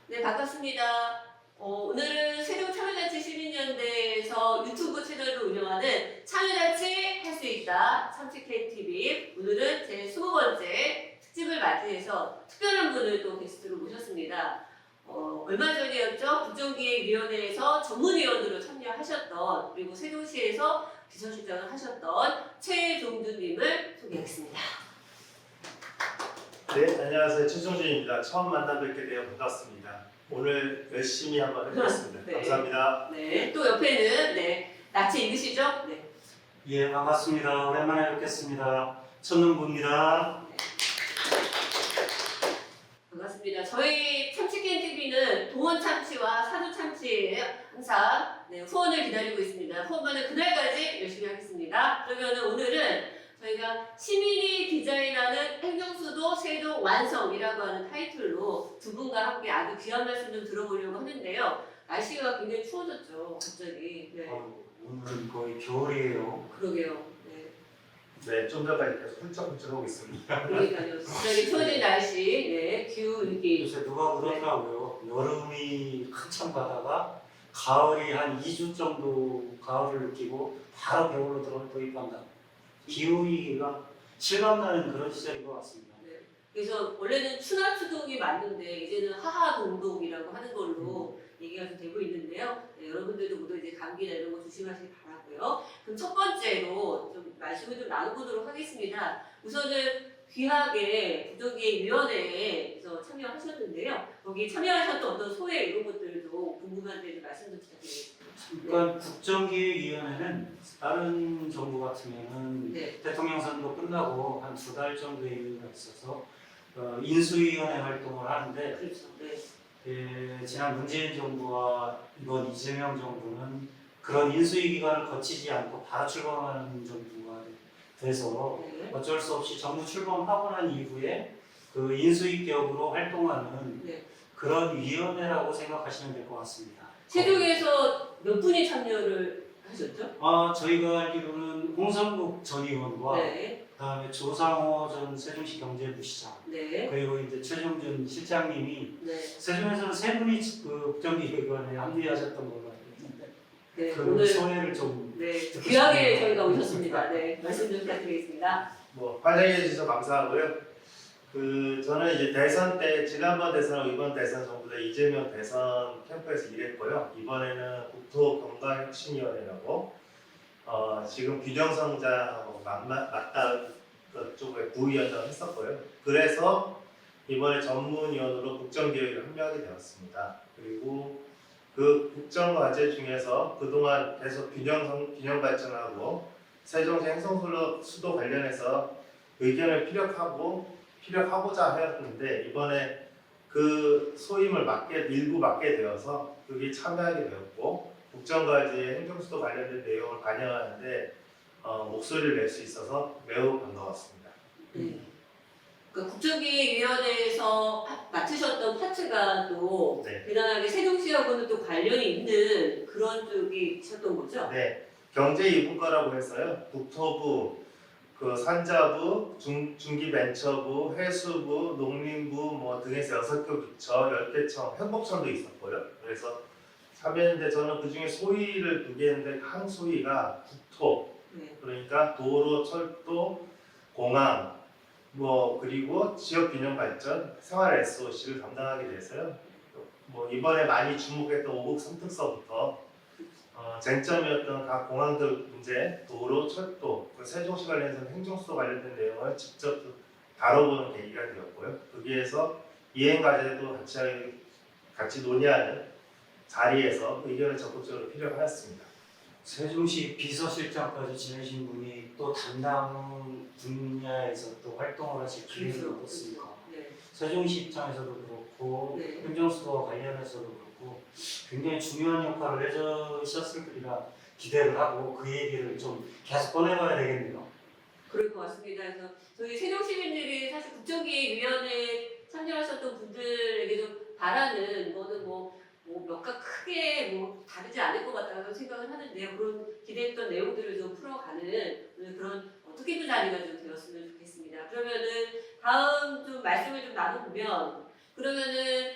네, 반갑습니다. 오늘은 세종참여자치 시민연대에서 유튜브 채널을 운영하는 참여자치 할 수 있다 참치캔 TV, 오늘은 제 20번째 특집을 맞이해서 특별한 분을 또 게스트로 모셨습니다. 얼마 전이었죠? 국정기획위원회에서 전문위원으로 참여하셨던, 그리고 세종시에서 비서실장을 하셨던 최종준님을 소개하겠습니다. 네, 안녕하세요. 최종준입니다. 처음 만나 뵙게 되어 반갑습니다. 오늘 열심히 한번 해보겠습니다. 네. 감사합니다. 네, 또 옆에는 낯이 익으시죠? 네. 예, 반갑습니다. 오랜만에 뵙겠습니다. 천능부입니다. 반갑습니다. 저희 참치캔 TV는 동원 참치와 사주 참치에 항상 후원을 기다리고 있습니다. 후원받는 그날까지 열심히 하겠습니다. 그러면 오늘은 저희가 시민이 디자인하는 행정수도 세종 완성이라고 하는 타이틀로 두 분과 함께 아주 귀한 말씀 좀 들어보려고 하는데요. 날씨가 굉장히 추워졌죠, 갑자기. 네. 오늘은 거의 겨울이에요. 그러게요. 네. 네, 좀 전까지 계속 훌쩍훌쩍 하고 있습니다. 그러니까요. 갑자기 추워진 날씨, 네, 기후위기. 요새 누가 그러더라고요. 여름이 한참 가다가 가을이 한 2주 정도 가을을 느끼고 바로 겨울로 도입한다. 기후위기가 실감나는 그런 시절인 것 같습니다. 네. 그래서 원래는 추나추동이 맞는데 이제는 하하동동이라고 하는 걸로 얘기가 좀 되고 있는데요. 네, 여러분들도 모두 이제 감기나 이런 거 조심하시기 바라고요. 그럼 첫 번째로 좀 말씀을 좀 나눠보도록 하겠습니다. 우선은 귀하게 국정기획위원회에서 참여하셨는데요. 거기 참여하셨던 어떤 소회 이런 것들도 궁금한데 좀 말씀 좀 부탁드립니다. 그러니까 국정기획위원회는 다른 정부 같으면은 네. 대통령 선거 끝나고 한 2달 정도의 여유가 있어서 인수위원회 활동을 하는데 그렇죠. 네. 지난 문재인 정부와 이번 이재명 정부는 그런 인수위 기간을 거치지 않고 바로 출범하는 정부가 돼서 네. 어쩔 수 없이 정부 출범하고 난 이후에 그 인수위 격으로 활동하는 네. 그런 위원회라고 생각하시면 될 것 같습니다. 세종에서 몇 분이 참여를 하셨죠? 저희가 알기로는 홍성국 전 의원과 네. 그다음에 조상호 전 세종시 경제부시장 네. 그리고 이제 최종준 실장님이 네. 세종에서는 3분이 그 국정기획위원회에 합류하셨던 걸로 알고 있는데 네. 그 오늘 소회를 좀 네, 듣고 귀하게 싶네요. 저희가 오셨습니다. 네, 말씀 좀 부탁드리겠습니다. 환영해 주셔서 감사하고요. 저는 이제 대선 때, 지난번 대선하고 이번 대선 전부 다 이재명 대선 캠프에서 일했고요. 이번에는 국토건강혁신위원회라고 지금 규정성장하고 맞닿은 그쪽에 부위원장을 했었고요. 그래서 이번에 전문위원으로 국정기획에 합류하게 되었습니다. 그리고 그 국정과제 중에서 그동안 계속 균형 발전하고 세종시 행성수도 관련해서 의견을 피력하고자 하였는데 이번에 그 소임을 일부 맡게 되어서 여기 참여하게 되었고 국정과제 행정수도 관련된 내용을 반영하는데 목소리를 낼 수 있어서 매우 반가웠습니다. 네. 그 국정기획위원회에서 맡으셨던 파트가 또 네. 대단하게 세종시하고는 또 관련이 있는 그런 쪽이 있었던 거죠? 네, 경제 이분과라고 해서요. 국토부, 산자부, 중기벤처부, 해수부, 농림부 등에서 6개 부처, 10개청, 행복청도 있었고요. 그래서 참여했는데 저는 그 중에 소위를 2개 했는데 한 소위가 국토, 네. 그러니까 도로, 철도, 공항, 그리고 지역 균형 발전, 생활 SOC를 담당하게 돼서요. 이번에 많이 주목했던 5국 3특서부터 쟁점이었던 각 공항들 문제, 도로, 철도, 세종시 관련해서 행정수도 관련된 내용을 직접 다뤄보는 계기가 되었고요. 거기에서 이행과제도 같이 논의하는 자리에서 의견을 적극적으로 필요하였습니다. 세종시 비서실장까지 지내신 분이 또 담당 분야에서 또 활동을 하실 기회를 얻었으니까 네. 세종시 입장에서도 그렇고 네. 행정수도와 관련해서도 그렇고 굉장히 중요한 역할을 해주셨을 거리라 기대를 하고 그 얘기를 좀 계속 꺼내봐야 되겠네요. 그럴 것 같습니다. 그래서 저희 세종시민들이 사실 국정기획위원회에 참여하셨던 분들에게 좀 바라는 거는 몇가 크게 다르지 않을 것 같다고 생각을 하는데요. 그런 기대했던 내용들을 좀 풀어가는 그런 뜻깊은 자리가 좀 되었으면 좋겠습니다. 그러면은 다음 좀 말씀을 좀 나눠보면 그러면은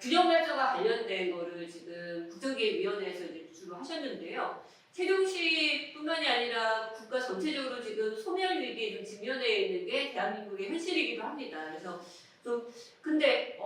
균형 발전과 관련된 거를 지금 국정기획위원회에서 이제 주로 하셨는데요. 세종시뿐만이 아니라 국가 전체적으로 지금 소멸 위기에 좀 직면해 있는 게 대한민국의 현실이기도 합니다. 그래서 좀 근데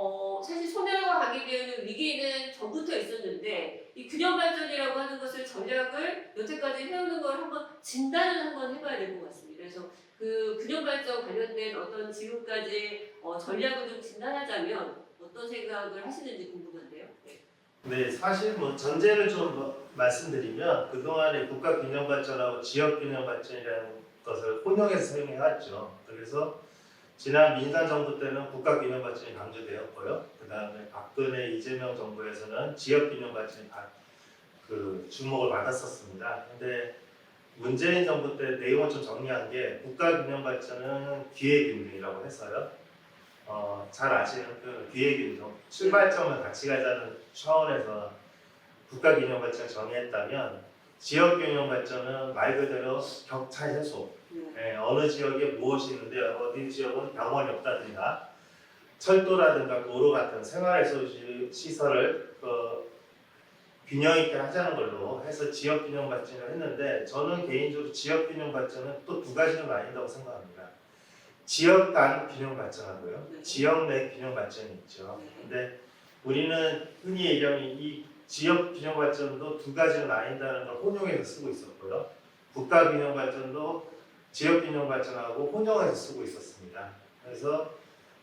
사실 소멸과 관계되는 위기는 전부터 있었는데 이 균형 발전이라고 하는 것을 전략을 여태까지 해오는 걸 한번 진단을 한번 해봐야 될 것 같습니다. 그래서 그 균형 발전 관련된 어떤 지금까지 전략을 좀 진단하자면 어떤 생각을 하시는지 궁금한데요. 네. 네, 사실 뭐 전제를 좀 말씀드리면 그동안에 국가 균형 발전하고 지역 균형 발전이라는 것을 혼용해서 사용해왔죠. 그래서 지난 민주당 정부 때는 국가 균형 발전이 강조되었고요. 그 다음에 박근혜 이재명 정부에서는 지역 균형 발전이 그 주목을 받았었습니다. 근데 문재인 정부 때 내용을 좀 정리한 게 국가 균형 발전은 기회균등이라고 해서요. 잘 아시는 그 기회균등, 출발점을 같이 가자는 차원에서 국가 균형 발전을 정의했다면 지역 균형 발전은 말 그대로 격차 해소. 어느 지역에 무엇이 있는데 어디 지역은 병원이 없다든가 철도라든가 도로 같은 생활해소 시설을 균형 있게 하자는 걸로 해서 지역 균형 발전을 했는데 저는 개인적으로 지역 균형 발전은 또 두 가지로 나뉜다고 생각합니다. 지역 간 균형 발전하고요. 네. 지역 내 균형 발전이 있죠. 네. 근데 우리는 흔히 얘기하는 이 지역 균형 발전도 두 가지로 나뉜다는 걸 혼용해서 쓰고 있었고요. 국가 균형 발전도 지역 균형 발전하고 혼용해서 쓰고 있었습니다. 그래서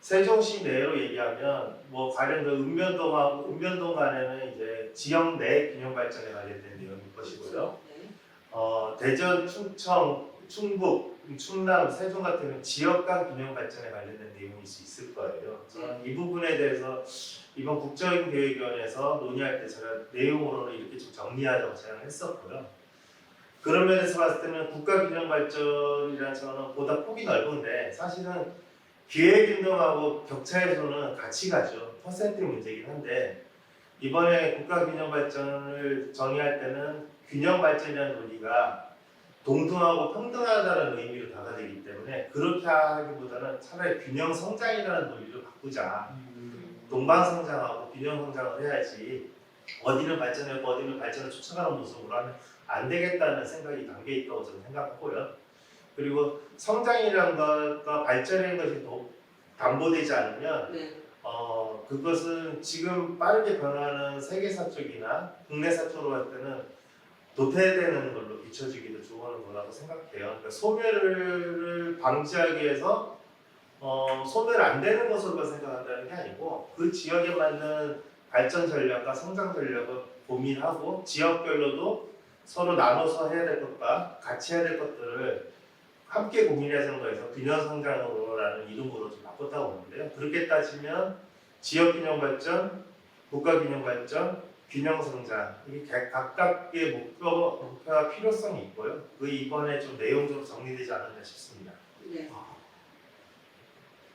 세종시 내로 얘기하면 뭐 관련된 읍면동 간에는 이제 지역 내 균형 발전에 관련된 내용일 것이고요. 네. 대전, 충청, 충북, 충남, 세종 같은 경우는 지역 간 균형 발전에 관련된 내용이 있을 거예요. 저는 이 부분에 대해서 이번 국정기획위원회에서 논의할 때 제가 내용으로는 이렇게 좀 정리하자고 제안을 했었고요. 그런 면에서 봤을 때는 국가 균형 발전이라는 차원은 보다 폭이 넓은데 사실은 기회균등하고 격차 해소는 같이 가죠. 퍼센트의 문제이긴 한데 이번에 국가 균형 발전을 정의할 때는 균형 발전이라는 논리가 동등하고 평등하다는 의미로 다가되기 때문에 그렇게 하기보다는 차라리 균형 성장이라는 논리로 바꾸자. 동방성장하고 균형 성장을 해야지 어디는 발전하고 어디는 발전을 쫓아가는 모습으로 하면 안 되겠다는 생각이 담겨 있다고 저는 생각하고요. 그리고 성장이라는 것과 발전이라는 것이 담보되지 않으면 네. 그것은 지금 빠르게 변화하는 세계사 쪽이나 국내사 쪽으로 할 때는 도태되는 걸로 비춰지기도 좋은 거라고 생각해요. 그러니까 소멸을 방지하기 위해서 소멸 안 되는 것으로 생각한다는 게 아니고 그 지역에 맞는 발전 전략과 성장 전략을 고민하고 지역별로도 서로 나눠서 해야 될 것과 같이 해야 될 것들을 함께 고민하자는 거에서 균형 성장으로라는 이름으로 좀 바꿨다고 보는데요. 그렇게 따지면 지역 균형 발전, 국가 균형 발전, 균형 성장 이게 각각의 목표와 필요성이 있고요. 그 이번에 좀 내용적으로 정리되지 않았나 싶습니다. 네.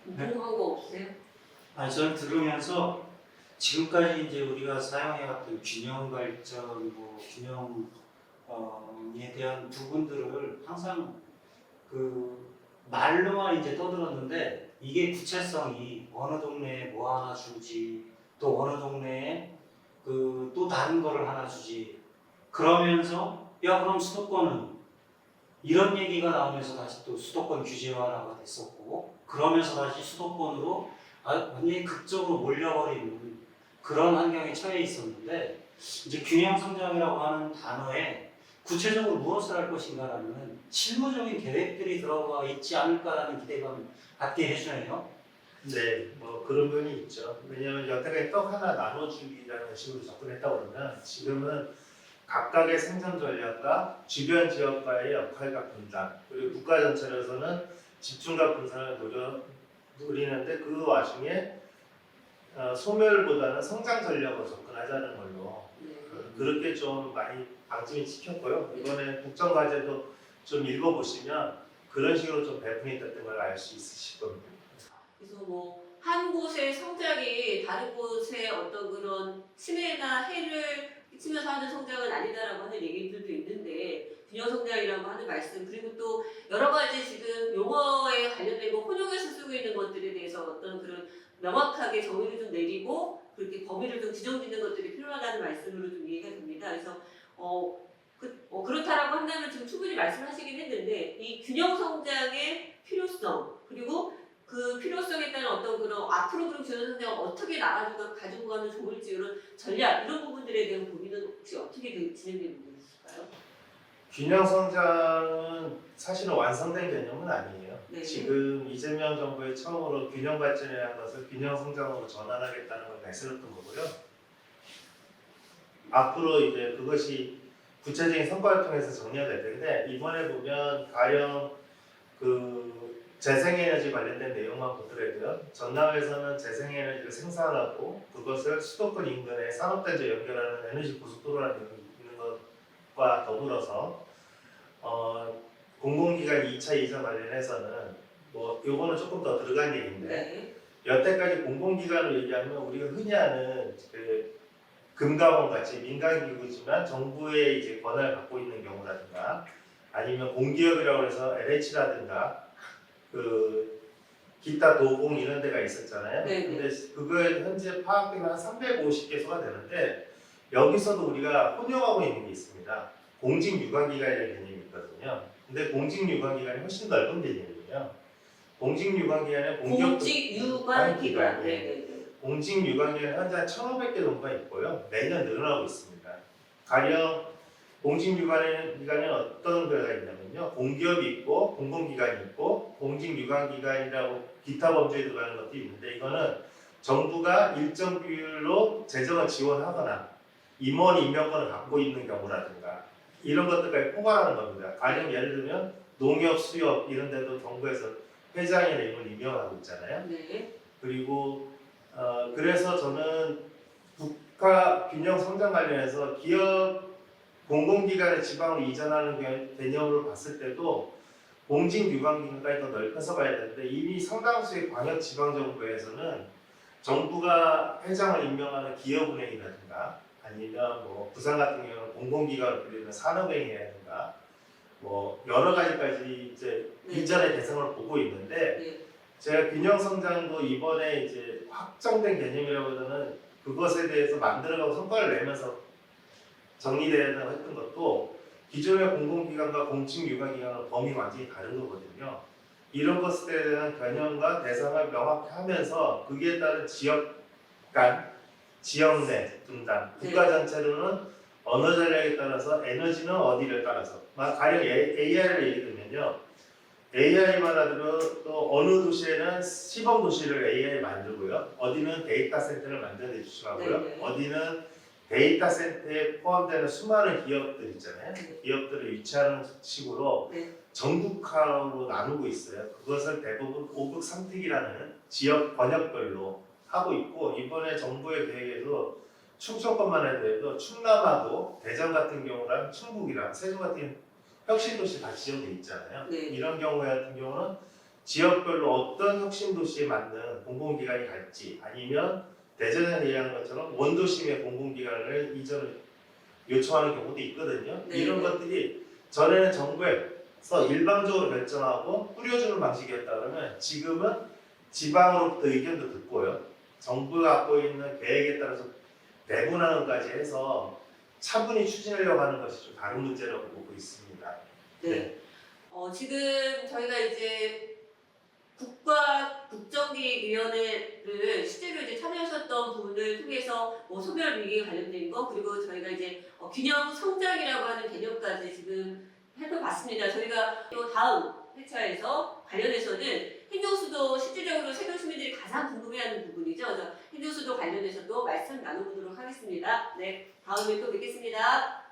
궁금한 거 없으세요? 아니 저는 들으면서 지금까지 이제 우리가 사용해왔던 균형 발전, 뭐 균형에 대한 부분들을 항상 그 말로만 이제 떠들었는데 이게 구체성이 어느 동네에 뭐 하나 주지 또 어느 동네에 그 또 다른 거를 하나 주지 그러면서 야 그럼 수도권은 이런 얘기가 나오면서 다시 또 수도권 규제 완화가 됐었고 그러면서 다시 수도권으로 완전히 극적으로 몰려버리는 그런 환경에 처해 있었는데 이제 균형 성장이라고 하는 단어에 구체적으로 무엇을 할 것인가라는 실무적인 계획들이 들어가 있지 않을까라는 기대감을 갖게 해주네요. 네, 뭐 그런 면이 있죠. 왜냐하면 여태까지 떡 하나 나눠주기라는 식으로 접근했다고 그러면 지금은 각각의 생산 전략과 주변 지역과의 역할과 분담 그리고 국가 전체로서는 집중과 분산을 노리는데 그 와중에 소멸보다는 성장 전략으로 접근하자는 걸로 그렇게 좀 많이 방침이 찍혔고요. 이번에 국정과제도 좀 읽어보시면 그런 식으로 좀 배분이 됐던 걸 알 수 있으실 겁니다. 그래서 뭐 한 곳의 성장이 다른 곳의 어떤 그런 침해나 해를 끼치면서 하는 성장은 아니다라고 하는 얘기들도 있는데 균형 성장이라고 하는 말씀 그리고 또 여러 가지 지금 용어에 관련된 거 혼용해서 쓰고 있는 것들에 대해서 어떤 그런 명확하게 정의를 좀 내리고 그렇게 범위를 좀 지정짓는 것들이 필요하다는 말씀으로 좀 이해가 됩니다. 그래서 그렇다라고 한다면 지금 충분히 말씀하시긴 했는데 이 균형 성장의 필요성 그리고 그 필요성에 따른 어떤 그런 앞으로 그럼 균형 성장을 어떻게 가지고 가면 좋을지 이런 전략 이런 부분들에 대한 고민은 혹시 어떻게 진행되는 있을까요? 균형 성장은 사실은 완성된 개념은 아니에요. 네. 지금 이재명 정부의 처음으로 균형 발전이라는 것을 균형 성장으로 전환하겠다는 걸 내세웠던 거고요. 앞으로 이제 그것이 구체적인 성과를 통해서 정리가 될 텐데 이번에 보면 가령 그 재생에너지 관련된 내용만 보더라도요. 전남에서는 재생에너지를 생산하고 그것을 수도권 인근에 산업단지 연결하는 에너지 고속도로라는 게 있는 것과 더불어서 공공기관 2차 이전 관련해서는 뭐 요거는 조금 더 들어간 얘기인데 네. 여태까지 공공기관을 얘기하면 우리가 흔히 아는 그 금감원 같이 민간기구지만 정부의 이제 권한을 갖고 있는 경우라든가 아니면 공기업이라고 해서 LH라든가 그 기타 도공 이런 데가 있었잖아요. 네. 근데 그거에 현재 파악되면 한 350개소가 되는데 여기서도 우리가 혼용하고 있는 게 있습니다. 공직유관기관이라는 개념이 있거든요. 근데 공직유관기관이 훨씬 넓은 개념이에요. 공직유관기관은 공직유관기관. 네. 공직유관기관은 현재 한 1,500개 정도가 있고요. 매년 늘어나고 있습니다. 가령 공직유관기관은 어떤 데가 있냐면요. 공기업이 있고 공공기관이 있고 공직유관기관이라고 기타 범주에 들어가는 것도 있는데 이거는 정부가 일정 비율로 재정을 지원하거나 임원 임명권을 갖고 있는 경우라든가 이런 것들까지 포괄하는 겁니다. 가령 예를 들면 농협, 수협 이런 데도 정부에서 회장이나 임을 임명하고 있잖아요. 네. 그리고 그래서 저는 국가 균형 성장 관련해서 기업 공공기관을 지방으로 이전하는 개념으로 봤을 때도 공직유관기관까지 더 넓혀서 봐야 되는데 이미 상당수의 광역지방정부에서는 정부가 회장을 임명하는 기업은행이라든가 아니면 뭐 부산 같은 경우는 공공기관을 빌리는 산업은행이라든가 뭐 여러 가지까지 이제 이전의 대상을 보고 있는데 제가 균형 성장도 이번에 이제 확정된 개념이라고는 그것에 대해서 만들어가고 성과를 내면서 정리되었다고 했던 것도 기존의 공공기관과 공직유관기관은 범위가 완전히 다른 거거든요. 이런 것에 대한 개념과 대상을 명확히 하면서 거기에 따른 지역 간, 지역 내 분단, 국가 전체로는 언어 전략에 따라서 에너지는 어디를 따라서 가령 AI를 예를 들면요. AI만 하더라도 어느 도시에는 시범 도시를 AI 만들고요. 어디는 데이터 센터를 만드는 데 집중하고요. 어디는 데이터 센터에 포함되는 수많은 기업들 있잖아요. 기업들을 유치하는 식으로 전국화로 나누고 있어요. 그것을 대부분 5극 3특이라는 지역 번역별로 하고 있고 이번에 정부의 계획에도 충청권만 해도 충남하고 대전 같은 경우랑 충북이랑 세종 같은 혁신도시 다 지정돼 있잖아요. 이런 경우 같은 경우는 지역별로 어떤 혁신도시에 맞는 공공기관이 갈지 아니면 대전에 얘기하는 것처럼 원도심의 공공기관을 이전을 요청하는 경우도 있거든요. 이런 것들이 전에는 정부에서 일방적으로 결정하고 뿌려주는 방식이었다 그러면 지금은 지방으로부터 의견도 듣고요. 정부가 갖고 있는 계획에 따라서 내분하는까지 해서 차분히 추진하려고 하는 것이 좀 다른 문제라고 보고 있습니다. 지금 저희가 이제 국정기획위원회를 실제로 이제 참여하셨던 부분을 통해서 소멸 위기에 관련된 거 그리고 저희가 이제 균형 성장이라고 하는 개념까지 지금 살펴봤습니다. 저희가 또 다음 회차에서 관련해서는 행정수도 실질적으로 세경 시민들이 가장 궁금해하는 부분이죠. 그래서 행정수도 관련해서도 말씀 나눠보도록 하겠습니다. 네, 다음에 또 뵙겠습니다.